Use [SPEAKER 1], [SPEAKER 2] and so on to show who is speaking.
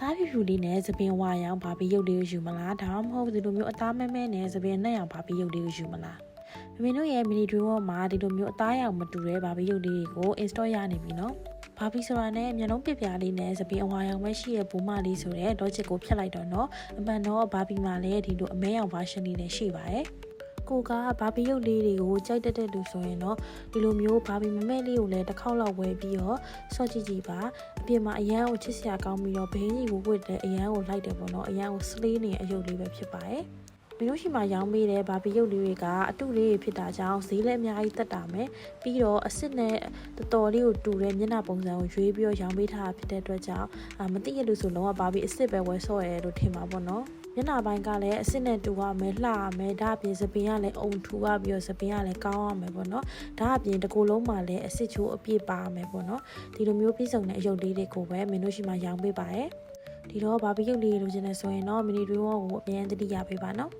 [SPEAKER 1] သားဖြူဖြူလေးနဲ့သပင်ဝါရောင်ဘာဘီရုပ်လေးကိုယူမလားဒါမှမဟုတ်ဒီလိုမျိုးအသားမဲမဲနဲ့သပင်နဲ့ရောင်ဘာဘီရုပ်လေးကိုယူမလားမင်းတို့ရဲ့ mini dream မှာဒီလိုမျိုးအသားရောင်မတူတဲ့ဘာဘီရုပ်လေးတွေကို install ရနေပြီနော်ဘာဘီဆိုတာနဲ့မျက်လုံးပစ်ပြားလေးနဲ့သပင်အဝါရောင်ပဲရှိရဲ့ဘူမလေးဆိုတဲ့ logic ကိုဖြတ်လိုက်တော့နော်အမှန်တော့ဘာဘီမှာလည်းဒီလိုအမဲရောင် version လေးလည်းရှိပါတယ်ကိုကဘာဘီရုပ်လေးတွေကိုကြိုက်တတ်တဲ့လူဆိုရင်တော့ဒီလိုမျိုးဘာဘီမမဲလေးကိုလည်းတစ်ခေါက်လောက်ဝယ်ပြီးတော့စော့ကြည့်ကြည့်ပါအပြင်မှာအရန်ကိုချစ်စရာကောင်းပြီးတော့ဘိန်းကြီးကိုဝတ်တဲ့အရန်ကိုလိုက်တယ်ပေါ့နော်အရန်ကို slay နေတဲ့အယုတ်လေးပဲဖြစ်ပါတယ်မင်းတို့ရှိမှရောင်းပေးတဲ့ဘာဘီရုပ်လေးတွေကအတုလေးဖြစ်တာကြောင့်ဈေးလည်းအများကြီးတက်တာမယ်ပြီးတော့အစ်စ်နဲ့တော်တော်လေးကိုတူတဲ့မျက်နှာပုံစံကိုရွေးပြီးတော့ရောင်းပေးထားတာဖြစ်တဲ့အတွက်ကြောင့်မသိရလို့ဆိုလုံးဝဘာဘီအစ်စ်ပဲဝယ်ဆော့ရဲလို့ထင်ပါပေါ့နော်မျက်နှာပိုင်းကလည်းအစ်စ်နဲ့တူရမယ်လှရမယ်ဒါအပြင်စပင်ကလည်းအုံထူရပြီးတော့စပင်ကလည်းကောင်းရမယ်ပေါ့နော်ဒါအပြင်တစ်ကိုယ်လုံးမှာလည်းအစ်စ်ချိုးအပြည့်ပါရမယ်ပေါ့နော်ဒီလိုမျိုးပြည့်စုံတဲ့အယုတ်လေးတွေကိုပဲမင်းတို့ရှိမှရောင်းပေးပါရယ်ဒီတော့ဘာဘီရုပ်လေးလိုချင်နေဆိုရင်တော့ mini dream ကိုအမြန်တတိယပေးပါနော်